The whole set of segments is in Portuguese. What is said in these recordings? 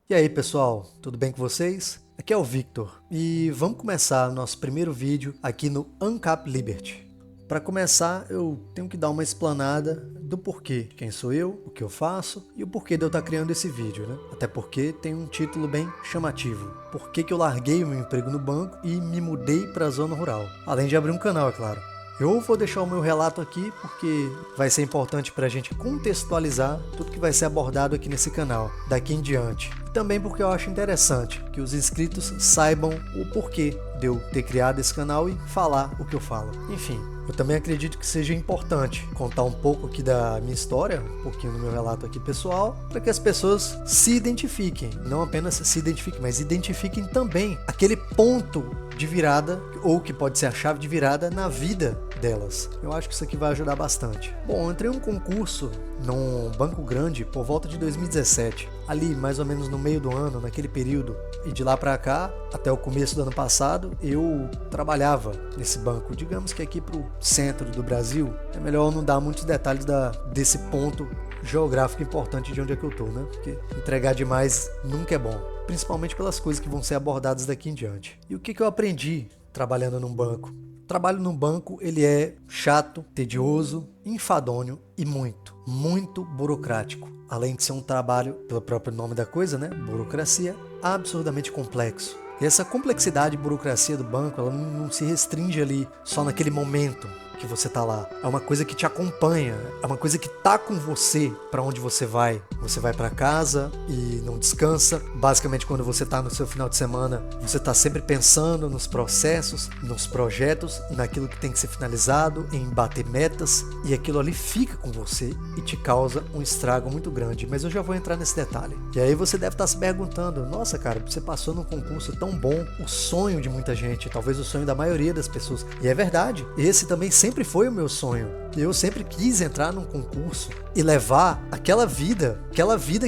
E aí pessoal, tudo bem com vocês? Aqui é o Victor e vamos começar nosso primeiro vídeo aqui no Ancap Liberty. Para começar, eu tenho que dar uma explanada do porquê, quem sou eu, o que eu faço e o porquê de eu estar criando esse vídeo, né? Até porque tem um título bem chamativo. Por que eu larguei o meu emprego no banco e me mudei para a zona rural? Além de abrir um canal, é claro. Eu vou deixar o meu relato aqui porque vai ser importante para a gente contextualizar tudo que vai ser abordado aqui nesse canal, daqui em diante. E também porque eu acho interessante que os inscritos saibam o porquê de eu ter criado esse canal e falar o que eu falo. Enfim, eu também acredito que seja importante contar um pouco aqui da minha história, um pouquinho do meu relato aqui pessoal, para que as pessoas se identifiquem, não apenas se identifiquem, mas identifiquem também aquele ponto de virada, ou que pode ser a chave de virada na vida delas. Eu acho que isso aqui vai ajudar bastante. Bom, eu entrei em um concurso num banco grande por volta de 2017, ali mais ou menos no meio do ano, naquele período, e de lá para cá, até o começo do ano passado, eu trabalhava nesse banco. Digamos que aqui para o centro do Brasil, é melhor não dar muitos detalhes desse ponto geográfico importante de onde é que eu tô, né? Porque entregar demais nunca é bom, principalmente pelas coisas que vão ser abordadas daqui em diante. E o que eu aprendi trabalhando num banco? O trabalho num banco, ele é chato, tedioso, enfadonho e muito burocrático. Além de ser um trabalho, pelo próprio nome da coisa, né? Burocracia, absurdamente complexo. E essa complexidade e burocracia do banco, ela não se restringe ali só naquele momento que você tá lá. É uma coisa que te acompanha, é uma coisa que tá com você para onde você vai. Você vai para casa e não descansa. Basicamente, quando você tá no seu final de semana, você tá sempre pensando nos processos, nos projetos, naquilo que tem que ser finalizado, em bater metas, e aquilo ali fica com você e te causa um estrago muito grande. Mas eu já vou entrar nesse detalhe. E aí você deve estar se perguntando: nossa, cara, você passou num concurso tão bom, o sonho de muita gente, talvez o sonho da maioria das pessoas. E é verdade, esse também sempre foi o meu sonho. Eu sempre quis entrar num concurso e levar aquela vida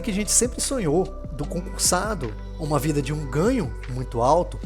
que a gente sempre sonhou, do concursado, uma vida de um ganho muito alto,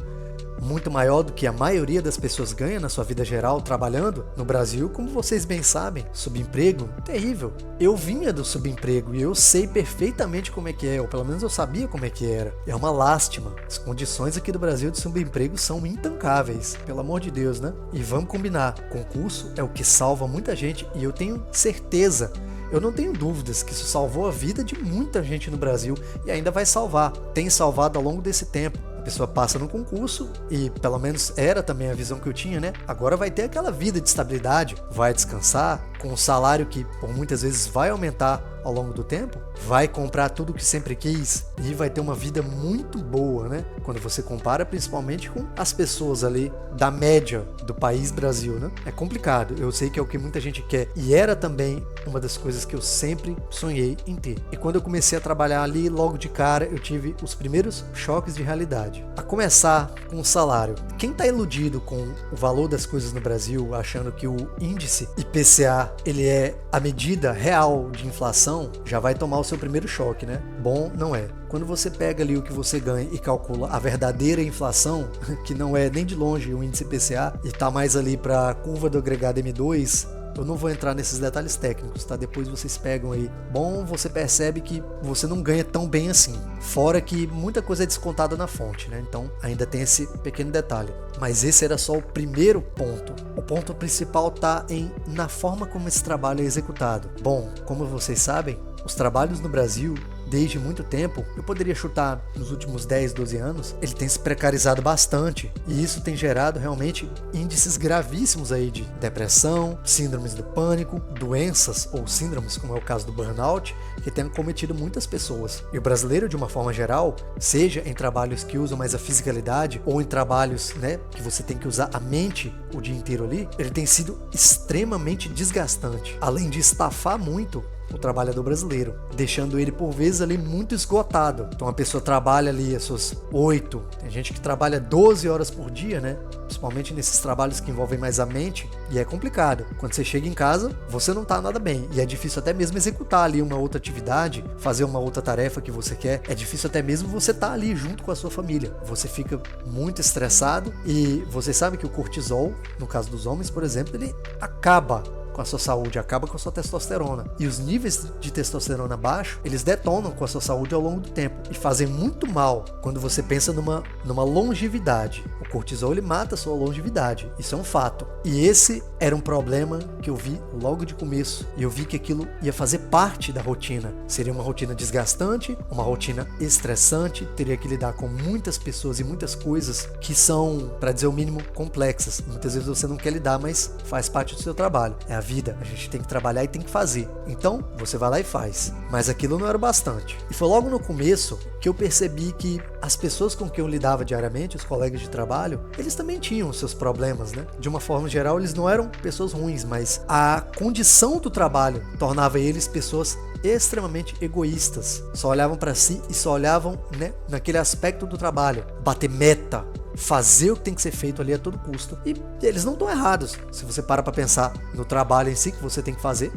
muito maior do que a maioria das pessoas ganha na sua vida geral trabalhando no Brasil. Como vocês bem sabem, subemprego, terrível. Eu vinha do subemprego e eu sei perfeitamente como é que é, ou pelo menos eu sabia como é que era. É uma lástima. As condições aqui do Brasil de subemprego são intancáveis, pelo amor de Deus, né? E vamos combinar, concurso é o que salva muita gente e eu tenho certeza, eu não tenho dúvidas que isso salvou a vida de muita gente no Brasil e ainda vai salvar. Tem salvado ao longo desse tempo. A pessoa passa no concurso e pelo menos era também a visão que eu tinha, né? Agora vai ter aquela vida de estabilidade, vai descansar com um salário que por muitas vezes vai aumentar ao longo do tempo, vai comprar tudo o que sempre quis e vai ter uma vida muito boa, né? Quando você compara principalmente com as pessoas ali da média do país Brasil, né? É complicado, eu sei que é o que muita gente quer e era também uma das coisas que eu sempre sonhei em ter. E quando eu comecei a trabalhar ali, logo de cara eu tive os primeiros choques de realidade. A começar com o salário. Quem está iludido com o valor das coisas no Brasil, achando que o índice IPCA ele é a medida real de inflação, já vai tomar o seu primeiro choque, né? Bom, não é. Quando você pega ali o que você ganha e calcula a verdadeira inflação, que não é nem de longe o índice IPCA, e está mais ali para a curva do agregado M2, eu não vou entrar nesses detalhes técnicos, tá? Depois vocês pegam aí. Bom, você percebe que você não ganha tão bem assim. Fora que muita coisa é descontada na fonte, né? Então ainda tem esse pequeno detalhe. Mas esse era só o primeiro ponto. O ponto principal tá na forma como esse trabalho é executado. Bom, como vocês sabem, os trabalhos no Brasil, desde muito tempo, eu poderia chutar nos últimos 10, 12 anos, ele tem se precarizado bastante e isso tem gerado realmente índices gravíssimos aí de depressão, síndromes do pânico, doenças ou síndromes, como é o caso do burnout, que tem cometido muitas pessoas. E o brasileiro, de uma forma geral, seja em trabalhos que usam mais a fisicalidade ou em trabalhos, né, que você tem que usar a mente o dia inteiro ali, ele tem sido extremamente desgastante, além de estafar muito o trabalhador brasileiro, deixando ele por vezes ali muito esgotado. Então a pessoa trabalha ali as suas 8, tem gente que trabalha 12 horas por dia, né? Principalmente nesses trabalhos que envolvem mais a mente, e é complicado. Quando você chega em casa, você não tá nada bem, e é difícil até mesmo executar ali uma outra atividade, fazer uma outra tarefa que você quer, é difícil até mesmo você estar ali junto com a sua família. Você fica muito estressado, e você sabe que o cortisol, no caso dos homens, por exemplo, ele acaba com a sua saúde, acaba com a sua testosterona. E os níveis de testosterona baixo, eles detonam com a sua saúde ao longo do tempo e fazem muito mal quando você pensa numa longevidade. O cortisol, ele mata a sua longevidade, isso é um fato. E esse era um problema que eu vi logo de começo, e eu vi que aquilo ia fazer parte da rotina. Seria uma rotina desgastante, uma rotina estressante, teria que lidar com muitas pessoas e muitas coisas que são, para dizer o mínimo, complexas. Muitas vezes você não quer lidar, mas faz parte do seu trabalho. É a vida, a gente tem que trabalhar e tem que fazer. Então, você vai lá e faz. Mas aquilo não era o bastante. E foi logo no começo que eu percebi que as pessoas com quem eu lidava diariamente, os colegas de trabalho, eles também tinham seus problemas, né? De uma forma geral, eles não eram pessoas ruins, mas a condição do trabalho tornava eles pessoas extremamente egoístas. Só olhavam para si e só olhavam, né, naquele aspecto do trabalho. Bater meta, fazer o que tem que ser feito ali a todo custo. E eles não estão errados. Se você para pensar no trabalho em si que você tem que fazer,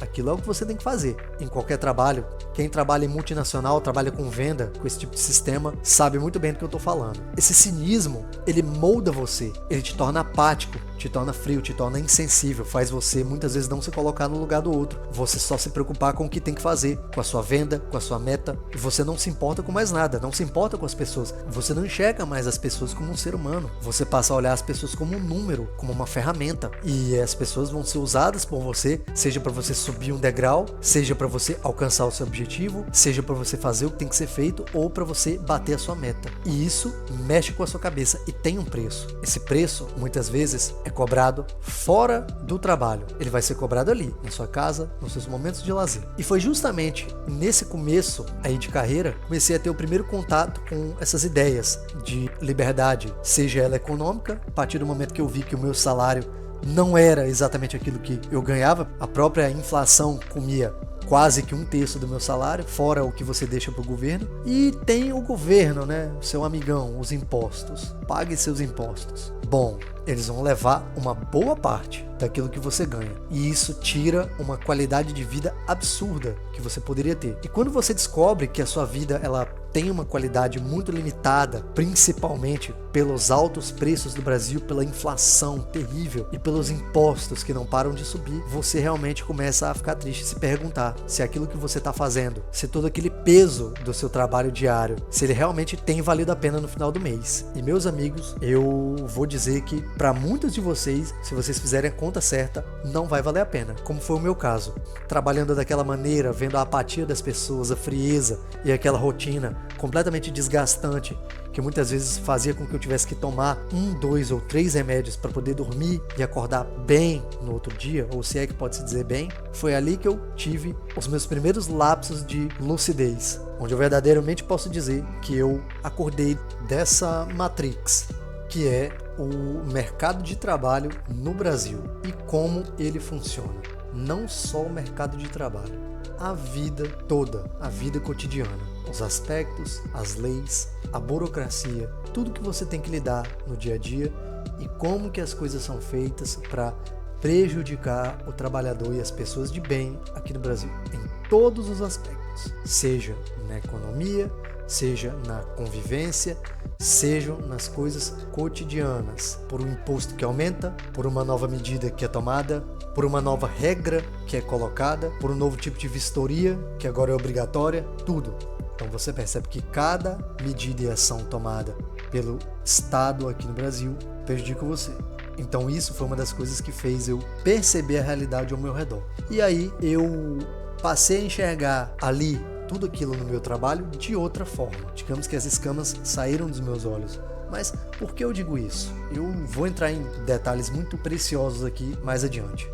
aquilo é o que você tem que fazer. Em qualquer trabalho, quem trabalha em multinacional, trabalha com venda, com esse tipo de sistema, sabe muito bem do que eu estou falando. Esse cinismo, ele molda você, ele te torna apático, te torna frio, te torna insensível, faz você muitas vezes não se colocar no lugar do outro. Você só se preocupar com o que tem que fazer, com a sua venda, com a sua meta, e você não se importa com mais nada, não se importa com as pessoas. Você não enxerga mais as pessoas como um ser humano. Você passa a olhar as pessoas como um número, como uma ferramenta. E as pessoas vão ser usadas por você, seja para você subir um degrau, seja para você alcançar o seu objetivo, seja para você fazer o que tem que ser feito ou para você bater a sua meta. E isso mexe com a sua cabeça e tem um preço. Esse preço, muitas vezes, é cobrado fora do trabalho. Ele vai ser cobrado ali, na sua casa, nos seus momentos de lazer. E foi justamente nesse começo aí de carreira, comecei a ter o primeiro contato com essas ideias de liberdade, seja ela econômica, a partir do momento que eu vi que o meu salário não era exatamente aquilo que eu ganhava, a própria inflação comia quase que 1/3 do meu salário, fora o que você deixa para o governo. E tem o governo, né? O seu amigão, os impostos. Pague seus impostos. Bom, eles vão levar uma boa parte daquilo que você ganha. E isso tira uma qualidade de vida absurda que você poderia ter. E quando você descobre que a sua vida ela tem uma qualidade muito limitada, principalmente pelos altos preços do Brasil, pela inflação terrível e pelos impostos que não param de subir, você realmente começa a ficar triste e se perguntar se aquilo que você está fazendo, se todo aquele peso do seu trabalho diário, se ele realmente tem valido a pena no final do mês. E meus amigos, eu vou dizer que para muitos de vocês, se vocês fizerem a conta certa, não vai valer a pena, como foi o meu caso. Trabalhando daquela maneira, vendo a apatia das pessoas, a frieza e aquela rotina completamente desgastante, que muitas vezes fazia com que eu tivesse que tomar 1, 2 ou 3 remédios para poder dormir e acordar bem no outro dia, ou se é que pode se dizer bem, foi ali que eu tive os meus primeiros lapsos de lucidez, onde eu verdadeiramente posso dizer que eu acordei dessa Matrix, que é o mercado de trabalho no Brasil e como ele funciona. Não só o mercado de trabalho, a vida toda, a vida cotidiana. Os aspectos, as leis, a burocracia, tudo que você tem que lidar no dia a dia e como que as coisas são feitas para prejudicar o trabalhador e as pessoas de bem aqui no Brasil, em todos os aspectos, seja na economia, seja na convivência, sejam nas coisas cotidianas, por um imposto que aumenta, por uma nova medida que é tomada, por uma nova regra que é colocada, por um novo tipo de vistoria que agora é obrigatória, tudo. Então você percebe que cada medida e ação tomada pelo Estado aqui no Brasil prejudica você. Então isso foi uma das coisas que fez eu perceber a realidade ao meu redor. E aí eu passei a enxergar ali tudo aquilo no meu trabalho de outra forma. Digamos que as escamas saíram dos meus olhos. Mas por que eu digo isso? Eu vou entrar em detalhes muito preciosos aqui mais adiante.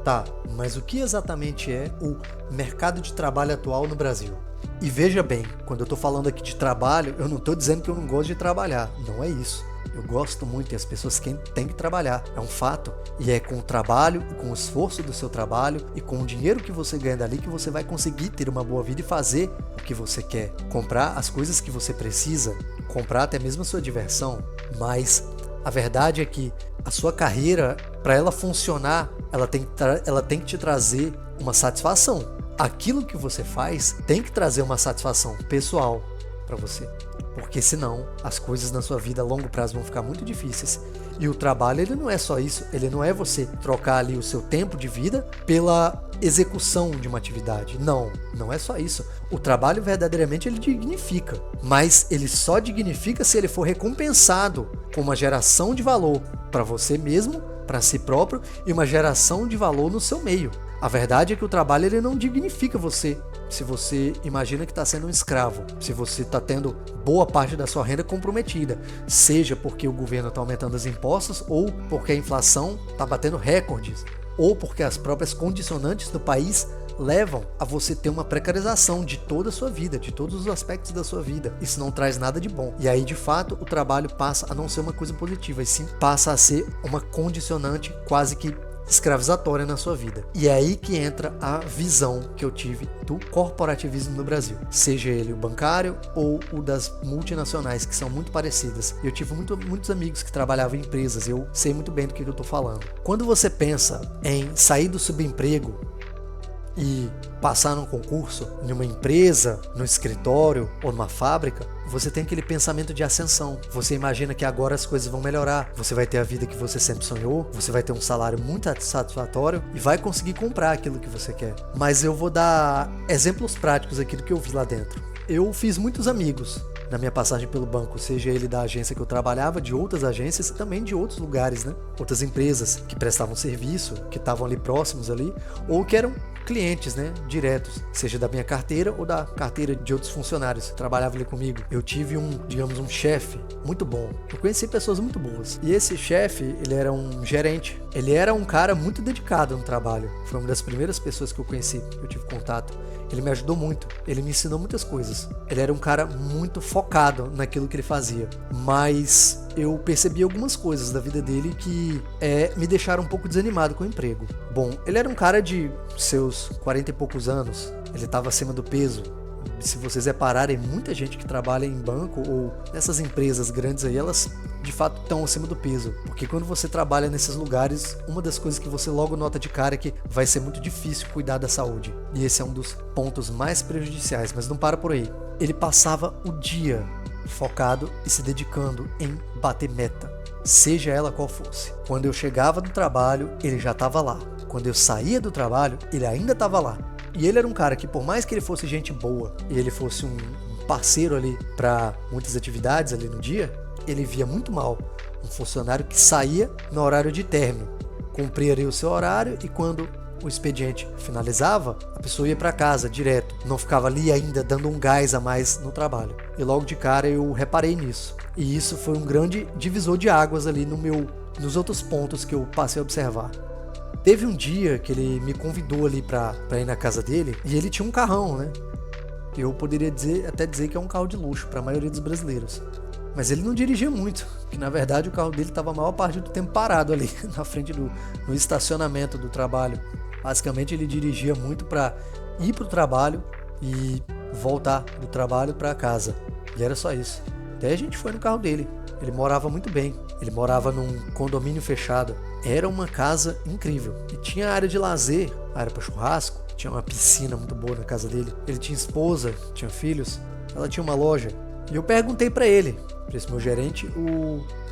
Tá, mas o que exatamente é o mercado de trabalho atual no Brasil? E veja bem, quando eu estou falando aqui de trabalho, eu não estou dizendo que eu não gosto de trabalhar, não é isso. Eu gosto muito e as pessoas têm que trabalhar, é um fato. E é com o trabalho, com o esforço do seu trabalho e com o dinheiro que você ganha dali que você vai conseguir ter uma boa vida e fazer o que você quer. Comprar as coisas que você precisa, comprar até mesmo a sua diversão. Mas a verdade é que a sua carreira, para ela funcionar, ela tem que te trazer uma satisfação. Aquilo que você faz tem que trazer uma satisfação pessoal, para você. Porque senão as coisas na sua vida a longo prazo vão ficar muito difíceis. E o trabalho, ele não é só isso, ele não é você trocar ali o seu tempo de vida pela execução de uma atividade. Não, não é só isso. O trabalho verdadeiramente ele dignifica, mas ele só dignifica se ele for recompensado com uma geração de valor para você mesmo, para si próprio e uma geração de valor no seu meio. A verdade é que o trabalho ele não dignifica você se você imagina que está sendo um escravo, se você está tendo boa parte da sua renda comprometida, seja porque o governo está aumentando os impostos ou porque a inflação está batendo recordes, ou porque as próprias condicionantes do país levam a você ter uma precarização de toda a sua vida, de todos os aspectos da sua vida. Isso não traz nada de bom. E aí, de fato, o trabalho passa a não ser uma coisa positiva, e sim passa a ser uma condicionante quase que escravizatória na sua vida. E é aí que entra a visão que eu tive do corporativismo no Brasil, seja ele o bancário ou o das multinacionais, que são muito parecidas. Eu tive muitos amigos que trabalhavam em empresas, eu sei muito bem do que eu estou falando. Quando você pensa em sair do subemprego e passar num concurso, numa empresa, no escritório ou numa fábrica, você tem aquele pensamento de ascensão. Você imagina que agora as coisas vão melhorar, você vai ter a vida que você sempre sonhou, você vai ter um salário muito satisfatório e vai conseguir comprar aquilo que você quer. Mas eu vou dar exemplos práticos aqui do que eu vi lá dentro. Eu fiz muitos amigos na minha passagem pelo banco, seja ele da agência que eu trabalhava, de outras agências e também de outros lugares, né? Outras empresas que prestavam serviço, que estavam ali próximos ali, ou que eram clientes, né, diretos, seja da minha carteira ou da carteira de outros funcionários que trabalhavam ali comigo. Eu tive um chefe muito bom. Eu conheci pessoas muito boas. E esse chefe, ele era um gerente. Ele era um cara muito dedicado no trabalho. Foi uma das primeiras pessoas que eu conheci, que eu tive contato. Ele me ajudou muito. Ele me ensinou muitas coisas. Ele era um cara muito focado naquilo que ele fazia. Mas eu percebi algumas coisas da vida dele que me deixaram um pouco desanimado com o emprego. Bom, ele era um cara de seus 40 e poucos anos. Ele estava acima do peso. Se vocês repararem, muita gente que trabalha em banco ou nessas empresas grandes aí, elas de fato estão acima do peso. Porque quando você trabalha nesses lugares, uma das coisas que você logo nota de cara é que vai ser muito difícil cuidar da saúde. E esse é um dos pontos mais prejudiciais, mas não para por aí. Ele passava o dia focado e se dedicando em bater meta, seja ela qual fosse. Quando eu chegava do trabalho, ele já estava lá. Quando eu saía do trabalho, ele ainda estava lá. E ele era um cara que, por mais que ele fosse gente boa e ele fosse um parceiro ali para muitas atividades ali no dia, ele via muito mal um funcionário que saía no horário de término, cumpria ali o seu horário e quando o expediente finalizava, a pessoa ia para casa direto, não ficava ali ainda dando um gás a mais no trabalho. E logo de cara eu reparei nisso. E isso foi um grande divisor de águas ali nos outros pontos que eu passei a observar. Teve um dia que ele me convidou ali pra ir na casa dele e ele tinha um carrão, né? Eu poderia até dizer que é um carro de luxo para a maioria dos brasileiros. Mas ele não dirigia muito, que na verdade o carro dele estava a maior parte do tempo parado ali na frente no estacionamento do trabalho. Basicamente ele dirigia muito para ir pro trabalho e voltar do trabalho para casa. E era só isso. Até a gente foi no carro dele. Ele morava muito bem. Ele morava num condomínio fechado. Era uma casa incrível. E tinha área de lazer, área para churrasco. Tinha uma piscina muito boa na casa dele. Ele tinha esposa, tinha filhos. Ela tinha uma loja. E eu perguntei para ele, para esse meu gerente,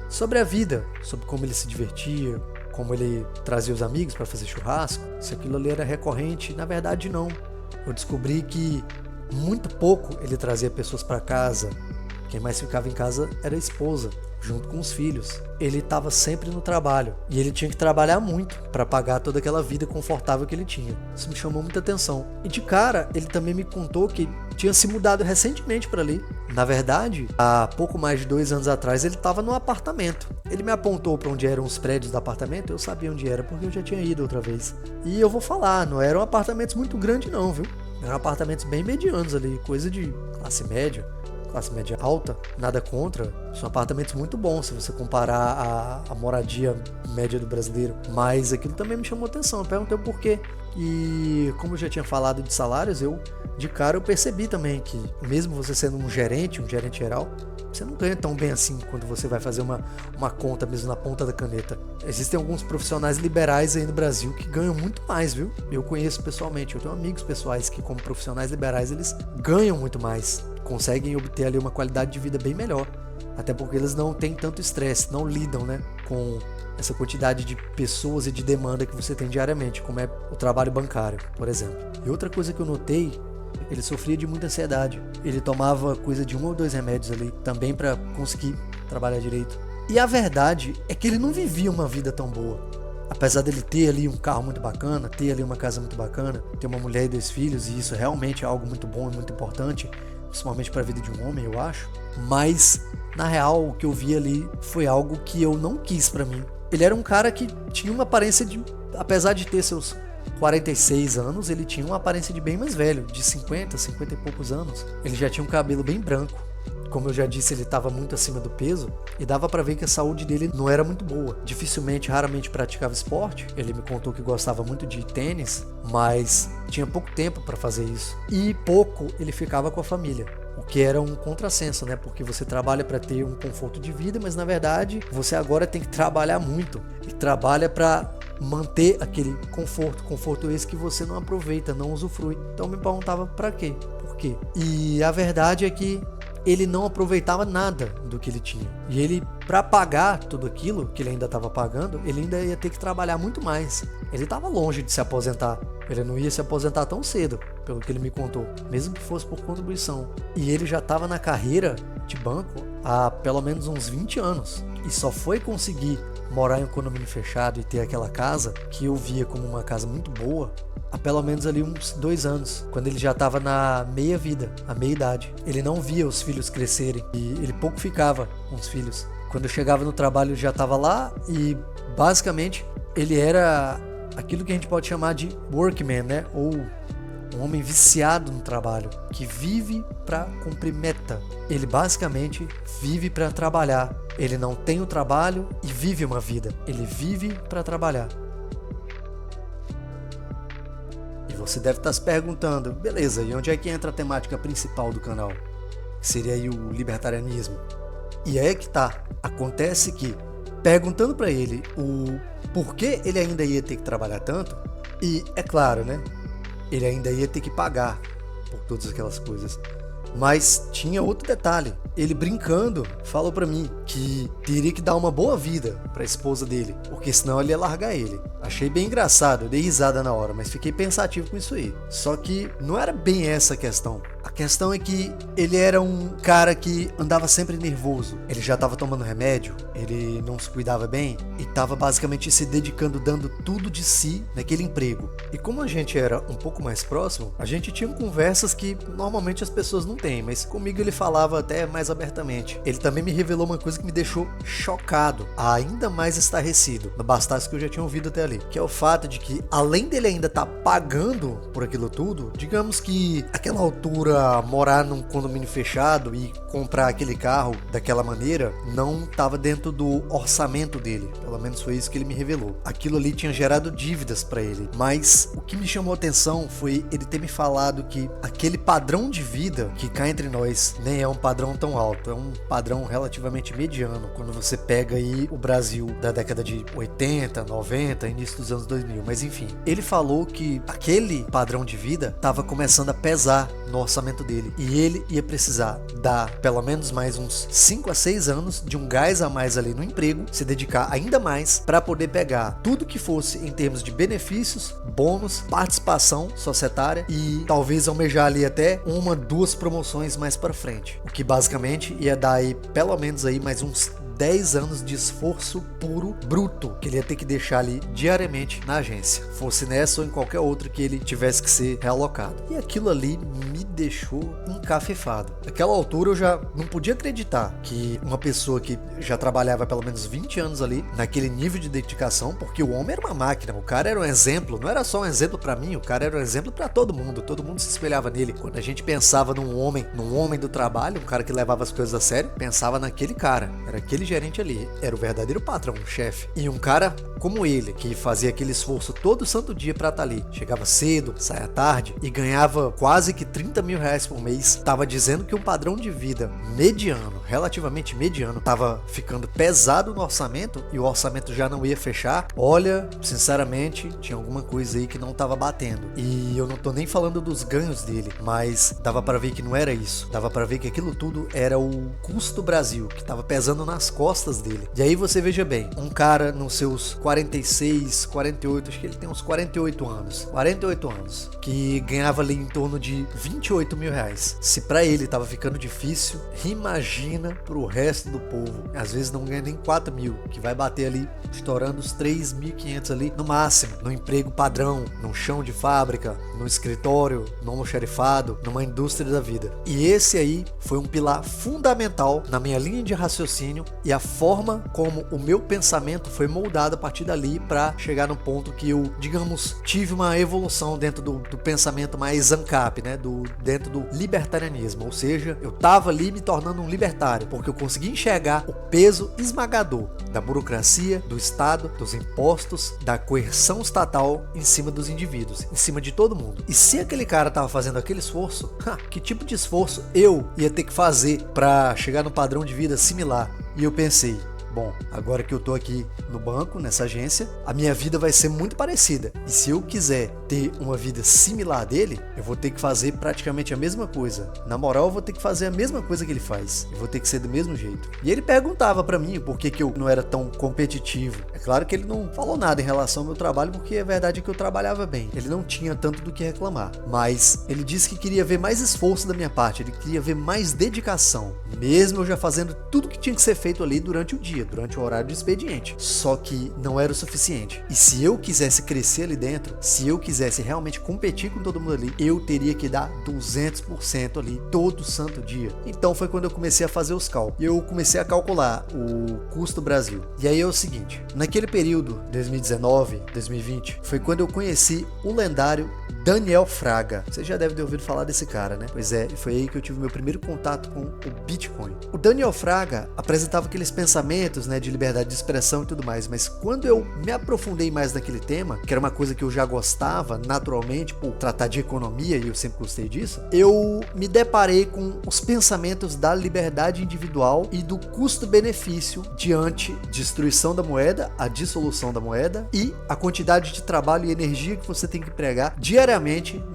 sobre a vida, sobre como ele se divertia, como ele trazia os amigos para fazer churrasco, se aquilo ali era recorrente. Na verdade, não. Eu descobri que muito pouco ele trazia pessoas para casa. Quem mais ficava em casa era a esposa, junto com os filhos. Ele estava sempre no trabalho e ele tinha que trabalhar muito para pagar toda aquela vida confortável que ele tinha. Isso me chamou muita atenção. E de cara, ele também me contou que tinha se mudado recentemente para ali. Na verdade, há pouco mais de 2 anos atrás, ele estava num apartamento. Ele me apontou para onde eram os prédios do apartamento, eu sabia onde era porque eu já tinha ido outra vez. E eu vou falar, não eram apartamentos muito grandes não, viu? Eram apartamentos bem medianos ali, coisa de classe média alta, nada contra, são apartamentos muito bons se você comparar a moradia média do brasileiro, mas aquilo também me chamou atenção. Eu perguntei o porquê e como eu já tinha falado de salários, eu de cara eu percebi também que, mesmo você sendo um gerente geral, você não ganha tão bem assim quando você vai fazer uma conta mesmo na ponta da caneta. Existem alguns profissionais liberais aí no Brasil que ganham muito mais, viu? Eu conheço pessoalmente, eu tenho amigos pessoais que, como profissionais liberais, eles ganham muito mais, conseguem obter ali uma qualidade de vida bem melhor, até porque eles não têm tanto estresse, não lidam, né, com essa quantidade de pessoas e de demanda que você tem diariamente, como é o trabalho bancário, por exemplo. E outra coisa que eu notei, ele sofria de muita ansiedade. Ele tomava coisa de 1 ou 2 remédios ali, também para conseguir trabalhar direito. E a verdade é que ele não vivia uma vida tão boa. Apesar dele ter ali um carro muito bacana, ter ali uma casa muito bacana, ter uma mulher e 2 filhos, e isso realmente é algo muito bom e muito importante, principalmente para a vida de um homem, eu acho. Mas, na real, o que eu vi ali foi algo que eu não quis para mim. Ele era um cara que tinha uma aparência de, apesar de ter seus 46 anos, ele tinha uma aparência de bem mais velho, de 50 e poucos anos. Ele já tinha um cabelo bem branco. Como eu já disse, ele estava muito acima do peso e dava para ver que a saúde dele não era muito boa. Dificilmente, raramente praticava esporte. Ele me contou que gostava muito de tênis, mas tinha pouco tempo para fazer isso. E pouco ele ficava com a família. O que era um contrassenso, né? Porque você trabalha para ter um conforto de vida, mas na verdade você agora tem que trabalhar muito. E trabalha para manter aquele conforto esse que você não aproveita, não usufrui. Então eu me perguntava para quê? Por quê? E a verdade é que ele não aproveitava nada do que ele tinha. E ele, para pagar tudo aquilo que ele ainda estava pagando, ele ainda ia ter que trabalhar muito mais. Ele estava longe de se aposentar. Ele não ia se aposentar tão cedo, pelo que ele me contou, mesmo que fosse por contribuição. E ele já estava na carreira de banco há pelo menos uns 20 anos. E só foi conseguir morar em um condomínio fechado e ter aquela casa, que eu via como uma casa muito boa, há pelo menos ali uns 2 anos, quando ele já estava na meia vida, a meia idade. Ele não via os filhos crescerem e ele pouco ficava com os filhos. Quando eu chegava no trabalho, ele já estava lá e basicamente ele era aquilo que a gente pode chamar de workman, né? Ou um homem viciado no trabalho, que vive para cumprir meta. Ele basicamente vive para trabalhar. Ele não tem o trabalho e vive uma vida. Ele vive para trabalhar. E você deve estar se perguntando, beleza, e onde é que entra a temática principal do canal? Que seria aí o libertarianismo. E é que tá. Acontece que, perguntando para ele o porquê ele ainda ia ter que trabalhar tanto, e é claro, né? Ele ainda ia ter que pagar por todas aquelas coisas. Mas tinha outro detalhe. Ele, brincando, falou pra mim que teria que dar uma boa vida pra esposa dele, porque senão ele ia largar ele. Achei bem engraçado, eu dei risada na hora, mas fiquei pensativo com isso aí. Só que não era bem essa a questão. A questão é que ele era um cara que andava sempre nervoso. Ele já estava tomando remédio, ele não se cuidava bem e estava basicamente se dedicando, dando tudo de si naquele emprego. E como a gente era um pouco mais próximo, a gente tinha conversas que normalmente as pessoas não têm, mas comigo ele falava até mais abertamente. Ele também me revelou uma coisa que me deixou chocado, ainda mais estarrecido, não bastasse que eu já tinha ouvido até ali, que é o fato de que, além dele ainda estar pagando por aquilo tudo, digamos que aquela altura morar num condomínio fechado e comprar aquele carro daquela maneira não estava dentro do orçamento dele, pelo menos foi isso que ele me revelou. Aquilo ali tinha gerado dívidas para ele, mas o que me chamou a atenção foi ele ter me falado que aquele padrão de vida, que cá entre nós nem é um padrão tão alto, é um padrão relativamente mediano quando você pega aí o Brasil da década de 80, 90, início dos anos 2000, mas enfim, ele falou que aquele padrão de vida estava começando a pesar no orçamento dele e ele ia precisar dar pelo menos mais uns 5 a 6 anos de um gás a mais ali no emprego, se dedicar ainda mais para poder pegar tudo que fosse em termos de benefícios, bônus, participação societária e talvez almejar ali até 1, 2 promoções mais para frente, o que basicamente ia dar aí pelo menos aí mais uns 10 anos de esforço puro, bruto, que ele ia ter que deixar ali diariamente na agência, fosse nessa ou em qualquer outra que ele tivesse que ser realocado. E aquilo ali me deixou deixou encafifado. Naquela altura eu já não podia acreditar que uma pessoa que já trabalhava pelo menos 20 anos ali, naquele nível de dedicação, porque o homem era uma máquina, o cara era um exemplo, não era só um exemplo pra mim, o cara era um exemplo pra todo mundo se espelhava nele. Quando a gente pensava num homem do trabalho, um cara que levava as coisas a sério, pensava naquele cara, era aquele gerente ali, era o verdadeiro patrão, o chefe. E um cara como ele, que fazia aquele esforço todo santo dia pra estar ali, chegava cedo, saia tarde e ganhava quase que 30 mil reais por mês, tava dizendo que um padrão de vida mediano, relativamente mediano, tava ficando pesado no orçamento e o orçamento já não ia fechar. Olha, sinceramente, tinha alguma coisa aí que não tava batendo. E eu não tô nem falando dos ganhos dele, mas dava pra ver que não era isso. Dava pra ver que aquilo tudo era o custo Brasil, que tava pesando nas costas dele. E aí você veja bem, um cara nos seus 46, 48, acho que ele tem uns 48 anos, que ganhava ali em torno de 28 mil reais. Se pra ele tava ficando difícil, imagina pro resto do povo. Às vezes não ganha nem 4 mil, que vai bater ali, estourando os 3.500 ali no máximo, no emprego padrão, num chão de fábrica, no escritório, no almoxarifado, numa indústria da vida. E esse aí foi um pilar fundamental na minha linha de raciocínio e a forma como o meu pensamento foi moldado a partir dali para chegar no ponto que eu, digamos, tive uma evolução dentro do pensamento mais ANCAP, né? Dentro do libertarianismo, ou seja, eu tava ali me tornando um libertário, porque eu consegui enxergar o peso esmagador da burocracia, do Estado, dos impostos, da coerção estatal em cima dos indivíduos, em cima de todo mundo. E se aquele cara tava fazendo aquele esforço, que tipo de esforço eu ia ter que fazer para chegar no padrão de vida similar? E eu pensei, bom, agora que eu tô aqui no banco, nessa agência, a minha vida vai ser muito parecida. E se eu quiser ter uma vida similar dele, eu vou ter que fazer praticamente a mesma coisa. Na moral, eu vou ter que fazer a mesma coisa que ele faz. Eu vou ter que ser do mesmo jeito. E ele perguntava pra mim por que eu não era tão competitivo. É claro que ele não falou nada em relação ao meu trabalho, porque a verdade é que eu trabalhava bem. Ele não tinha tanto do que reclamar. Mas ele disse que queria ver mais esforço da minha parte. Ele queria ver mais dedicação. Mesmo eu já fazendo tudo que tinha que ser feito ali durante o dia, durante o horário de expediente. Só que não era o suficiente. E se eu quisesse crescer ali dentro, se eu quisesse realmente competir com todo mundo ali, eu teria que dar 200% ali todo santo dia. Então foi quando eu comecei a fazer os cálculos. Eu comecei a calcular o custo Brasil. E aí é o seguinte, naquele período, 2019, 2020, foi quando eu conheci o lendário Daniel Fraga. Você já deve ter ouvido falar desse cara, né? Pois é, foi aí que eu tive meu primeiro contato com o Bitcoin. O Daniel Fraga apresentava aqueles pensamentos, né, de liberdade de expressão e tudo mais, mas quando eu me aprofundei mais naquele tema, que era uma coisa que eu já gostava naturalmente por tratar de economia e eu sempre gostei disso, eu me deparei com os pensamentos da liberdade individual e do custo-benefício diante destruição da moeda, a dissolução da moeda e a quantidade de trabalho e energia que você tem que empregar diariamente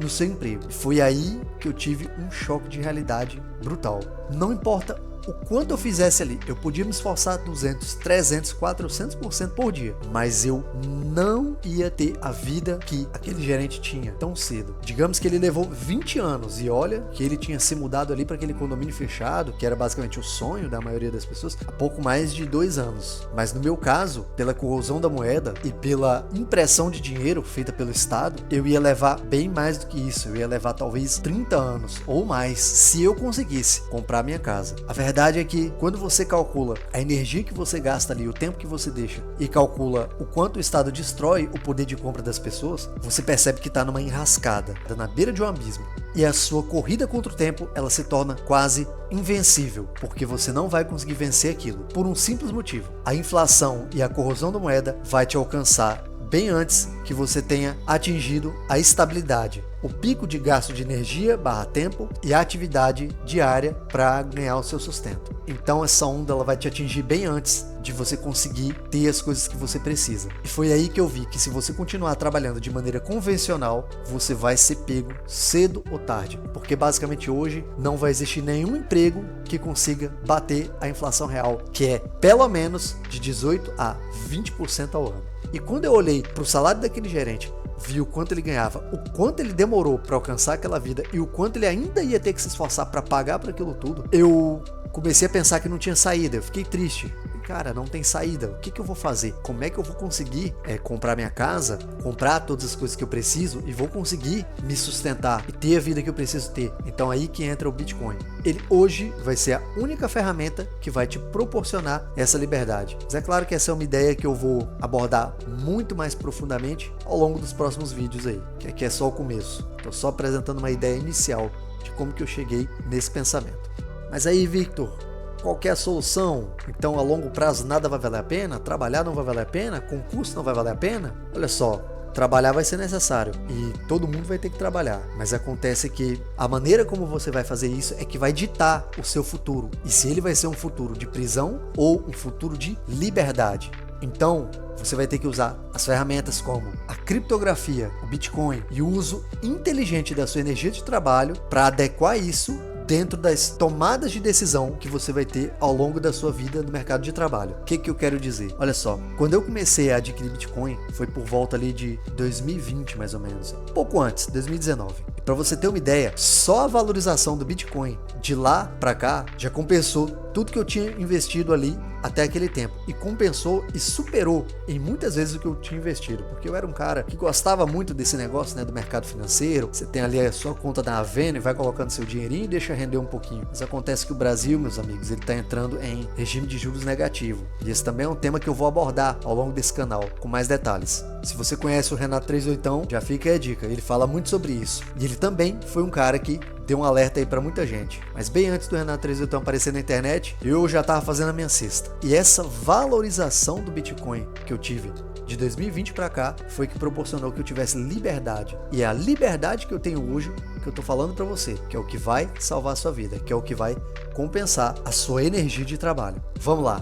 no seu emprego. Foi aí que eu tive um choque de realidade brutal. Não importa o quanto eu fizesse ali, eu podia me esforçar 200, 300, 400% por dia, mas eu não ia ter a vida que aquele gerente tinha tão cedo. Digamos que ele levou 20 anos e olha que ele tinha se mudado ali para aquele condomínio fechado, que era basicamente o sonho da maioria das pessoas, há pouco mais de 2 anos. Mas no meu caso, pela corrosão da moeda e pela impressão de dinheiro feita pelo Estado, eu ia levar bem mais do que isso. Eu ia levar talvez 30 anos ou mais se eu conseguisse comprar minha casa. A verdade é que quando você calcula a energia que você gasta ali, o tempo que você deixa e calcula o quanto o Estado destrói o poder de compra das pessoas, você percebe que está numa enrascada, está na beira de um abismo. E a sua corrida contra o tempo, ela se torna quase invencível, porque você não vai conseguir vencer aquilo, por um simples motivo. A inflação e a corrosão da moeda vai te alcançar bem antes que você tenha atingido a estabilidade, o pico de gasto de energia / tempo e a atividade diária para ganhar o seu sustento. Então essa onda ela vai te atingir bem antes de você conseguir ter as coisas que você precisa. E foi aí que eu vi que se você continuar trabalhando de maneira convencional, você vai ser pego cedo ou tarde, porque basicamente hoje não vai existir nenhum emprego que consiga bater a inflação real, que é pelo menos de 18 a 20% ao ano. E quando eu olhei para o salário daquele gerente, vi o quanto ele ganhava, o quanto ele demorou para alcançar aquela vida e o quanto ele ainda ia ter que se esforçar para pagar por aquilo tudo, eu comecei a pensar que não tinha saída. Eu fiquei triste. cara, não tem saída. O que eu vou fazer? Como é que eu vou conseguir comprar minha casa, comprar todas as coisas que eu preciso e vou conseguir me sustentar e ter a vida que eu preciso ter? Então aí que entra o Bitcoin. Ele hoje vai ser a única ferramenta que vai te proporcionar essa liberdade. Mas é claro que essa é uma ideia que eu vou abordar muito mais profundamente ao longo dos próximos vídeos aí, que aqui é só o começo. Estou só apresentando uma ideia inicial de como que eu cheguei nesse pensamento. Mas aí, Victor, qual que é a solução? Então, a longo prazo nada vai valer a pena? Trabalhar não vai valer a pena? Concurso não vai valer a pena? Olha só, trabalhar vai ser necessário e todo mundo vai ter que trabalhar, mas acontece que a maneira como você vai fazer isso é que vai ditar o seu futuro, e se ele vai ser um futuro de prisão ou um futuro de liberdade. Então, você vai ter que usar as ferramentas como a criptografia, o Bitcoin e o uso inteligente da sua energia de trabalho para adequar isso dentro das tomadas de decisão que você vai ter ao longo da sua vida no mercado de trabalho. O que eu quero dizer? Olha só, quando eu comecei a adquirir Bitcoin, foi por volta ali de 2020 mais ou menos, pouco antes, 2019. Para você ter uma ideia, só a valorização do Bitcoin de lá para cá já compensou tudo que eu tinha investido ali até aquele tempo, e compensou e superou em muitas vezes o que eu tinha investido, porque eu era um cara que gostava muito desse negócio, né, do mercado financeiro. Você tem ali a sua conta da Avenue, vai colocando seu dinheirinho e deixa render um pouquinho. Mas acontece que o Brasil, meus amigos, ele está entrando em regime de juros negativo, e esse também é um tema que eu vou abordar ao longo desse canal com mais detalhes. Se você conhece o Renato 38, já fica aí a dica, ele fala muito sobre isso, e ele também foi um cara que deu um alerta aí para muita gente. Mas bem antes do Renato 38 aparecer na internet, eu já estava fazendo a minha cesta. E essa valorização do Bitcoin que eu tive de 2020 para cá foi que proporcionou que eu tivesse liberdade. E é a liberdade que eu tenho hoje que eu tô falando para você, que é o que vai salvar a sua vida, que é o que vai compensar a sua energia de trabalho. Vamos lá.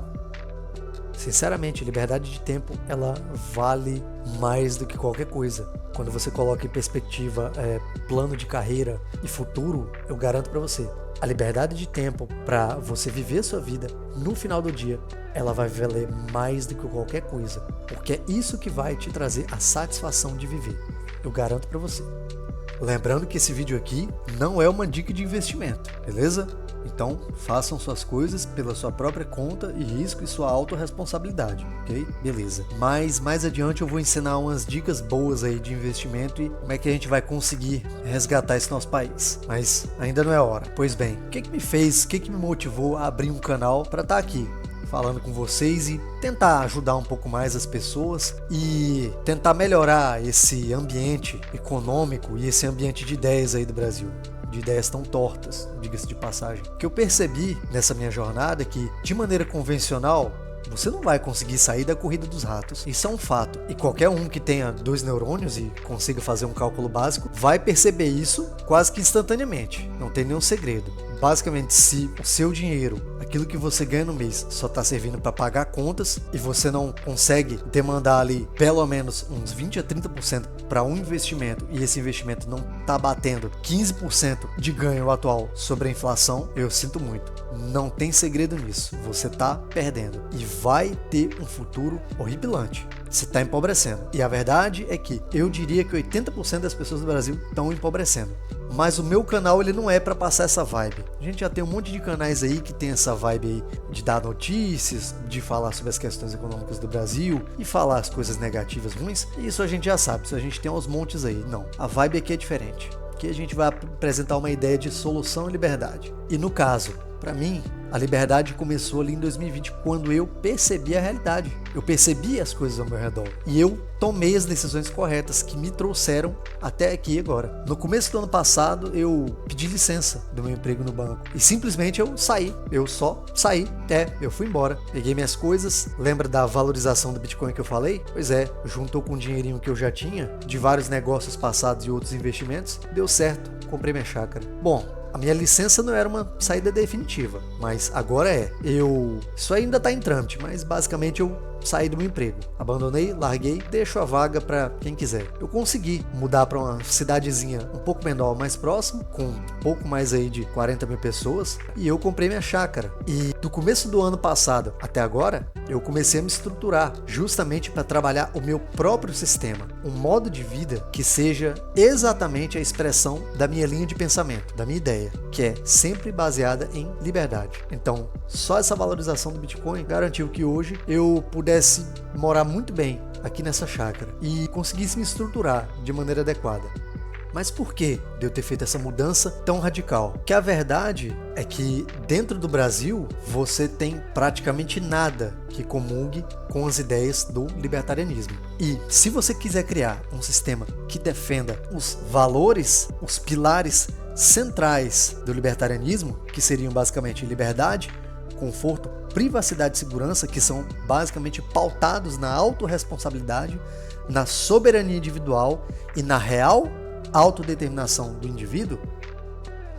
Sinceramente, liberdade de tempo, ela vale mais do que qualquer coisa. Quando você coloca em perspectiva plano de carreira e futuro, eu garanto para você, a liberdade de tempo para você viver a sua vida, no final do dia, ela vai valer mais do que qualquer coisa, porque é isso que vai te trazer a satisfação de viver. Eu garanto para você. Lembrando que esse vídeo aqui não é uma dica de investimento, beleza? Então, façam suas coisas pela sua própria conta e risco e sua autorresponsabilidade, ok? Beleza. Mas mais adiante eu vou ensinar umas dicas boas aí de investimento e como é que a gente vai conseguir resgatar esse nosso país. Mas ainda não é hora. Pois bem, o que me motivou a abrir um canal para estar aqui falando com vocês e tentar ajudar um pouco mais as pessoas e tentar melhorar esse ambiente econômico e esse ambiente de ideias aí do Brasil. De ideias tão tortas, diga-se de passagem. O que eu percebi nessa minha jornada é que, de maneira convencional, você não vai conseguir sair da corrida dos ratos. Isso é um fato. E qualquer um que tenha 2 neurônios e consiga fazer um cálculo básico vai perceber isso quase que instantaneamente. Não tem nenhum segredo. Basicamente, se o seu dinheiro, aquilo que você ganha no mês, só está servindo para pagar contas e você não consegue demandar ali pelo menos uns 20 a 30% para um investimento e esse investimento não está batendo 15% de ganho atual sobre a inflação, eu sinto muito. Não tem segredo nisso. Você está perdendo e vai ter um futuro horripilante. Você está empobrecendo. E a verdade é que eu diria que 80% das pessoas do Brasil estão empobrecendo. Mas o meu canal ele não é para passar essa vibe. A gente já tem um monte de canais aí que tem essa vibe aí de dar notícias, de falar sobre as questões econômicas do Brasil e falar as coisas negativas ruins. E isso a gente já sabe, isso a gente tem aos montes aí. Não, a vibe aqui é diferente. Aqui a gente vai apresentar uma ideia de solução e liberdade. E no caso, para mim, a liberdade começou ali em 2020, quando eu percebi a realidade. Eu percebi as coisas ao meu redor. E eu tomei as decisões corretas que me trouxeram até aqui agora. No começo do ano passado, eu pedi licença do meu emprego no banco. E simplesmente eu saí. Eu só saí. Eu fui embora. Peguei minhas coisas. Lembra da valorização do Bitcoin que eu falei? Pois é, juntou com o dinheirinho que eu já tinha, de vários negócios passados e outros investimentos. Deu certo. Comprei minha chácara. Bom, a minha licença não era uma saída definitiva, mas agora é. Isso ainda está em trâmite, mas basicamente eu saí do meu emprego. Abandonei, larguei, deixo a vaga para quem quiser. Eu consegui mudar para uma cidadezinha um pouco menor, mais próximo, com um pouco mais aí de 40 mil pessoas, e eu comprei minha chácara. E do começo do ano passado até agora, eu comecei a me estruturar justamente para trabalhar o meu próprio sistema, um modo de vida que seja exatamente a expressão da minha linha de pensamento, da minha ideia. ideia, que é sempre baseada em liberdade. Então, só essa valorização do Bitcoin garantiu que hoje eu pudesse morar muito bem aqui nessa chácara e conseguisse me estruturar de maneira adequada. Mas por que de eu ter feito essa mudança tão radical? Que a verdade é que dentro do Brasil você tem praticamente nada que comungue com as ideias do libertarianismo. E se você quiser criar um sistema que defenda os valores, os pilares centrais do libertarianismo, que seriam basicamente liberdade, conforto, privacidade e segurança, que são basicamente pautados na autorresponsabilidade, na soberania individual e na real autodeterminação do indivíduo,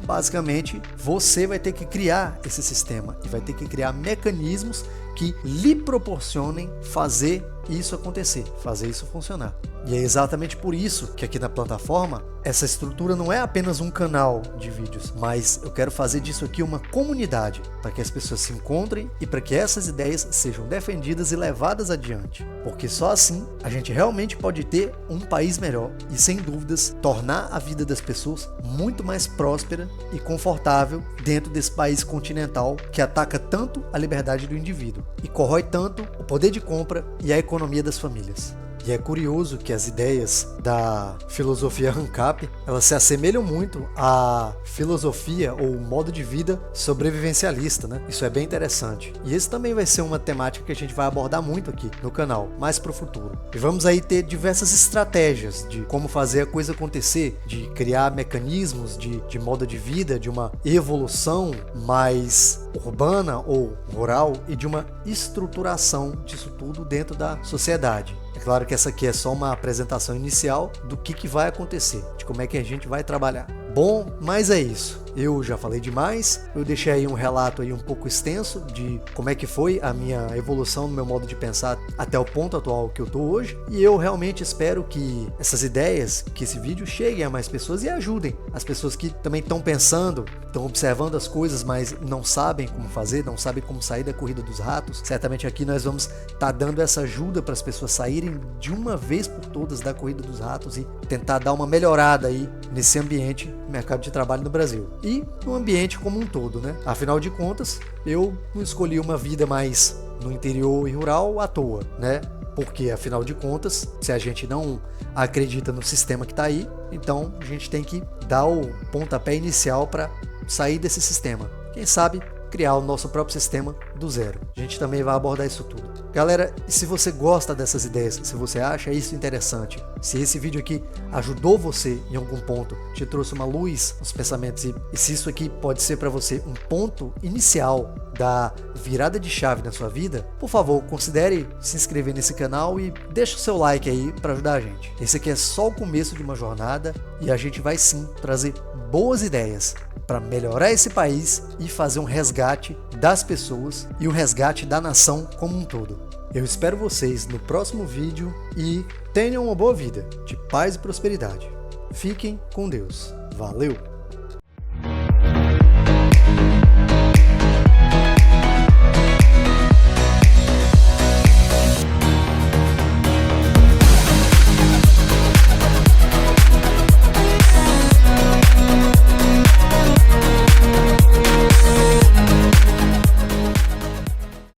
basicamente você vai ter que criar esse sistema e vai ter que criar mecanismos que lhe proporcionem fazer isso acontecer, fazer isso funcionar. E é exatamente por isso que aqui na plataforma essa estrutura não é apenas um canal de vídeos, mas eu quero fazer disso aqui uma comunidade, para que as pessoas se encontrem e para que essas ideias sejam defendidas e levadas adiante. Porque só assim a gente realmente pode ter um país melhor e, sem dúvidas, tornar a vida das pessoas muito mais próspera e confortável dentro desse país continental que ataca tanto a liberdade do indivíduo e corrói tanto o poder de compra e a economia das famílias. E é curioso que as ideias da filosofia ANCAP, elas se assemelham muito à filosofia ou modo de vida sobrevivencialista, né? Isso é bem interessante. E esse também vai ser uma temática que a gente vai abordar muito aqui no canal, mais para o futuro. E vamos aí ter diversas estratégias de como fazer a coisa acontecer, de criar mecanismos de modo de vida, de uma evolução mais urbana ou rural e de uma estruturação disso tudo dentro da sociedade. É claro que essa aqui é só uma apresentação inicial do que vai acontecer, de como é que a gente vai trabalhar. Bom, mas é isso. Eu já falei demais, eu deixei aí um relato aí um pouco extenso de como é que foi a minha evolução no meu modo de pensar até o ponto atual que eu tô hoje, e eu realmente espero que essas ideias, que esse vídeo cheguem a mais pessoas e ajudem as pessoas que também estão pensando, estão observando as coisas, mas não sabem como fazer, não sabem como sair da corrida dos ratos. Certamente aqui nós vamos estar dando essa ajuda para as pessoas saírem de uma vez por todas da corrida dos ratos e tentar dar uma melhorada aí nesse ambiente do mercado de trabalho no Brasil. E no ambiente como um todo, né? Afinal de contas, eu não escolhi uma vida mais no interior e rural à toa, né? Porque, afinal de contas, se a gente não acredita no sistema que está aí, então a gente tem que dar o pontapé inicial para sair desse sistema. Quem sabe criar o nosso próprio sistema do zero. A gente também vai abordar isso tudo. Galera, e se você gosta dessas ideias, se você acha isso interessante, se esse vídeo aqui ajudou você em algum ponto, te trouxe uma luz nos pensamentos e se isso aqui pode ser para você um ponto inicial da virada de chave na sua vida, por favor, considere se inscrever nesse canal e deixa o seu like aí para ajudar a gente. Esse aqui é só o começo de uma jornada e a gente vai sim trazer boas ideias para melhorar esse país e fazer um resgate das pessoas e um resgate da nação como um todo. Eu espero vocês no próximo vídeo e tenham uma boa vida, de paz e prosperidade. Fiquem com Deus. Valeu!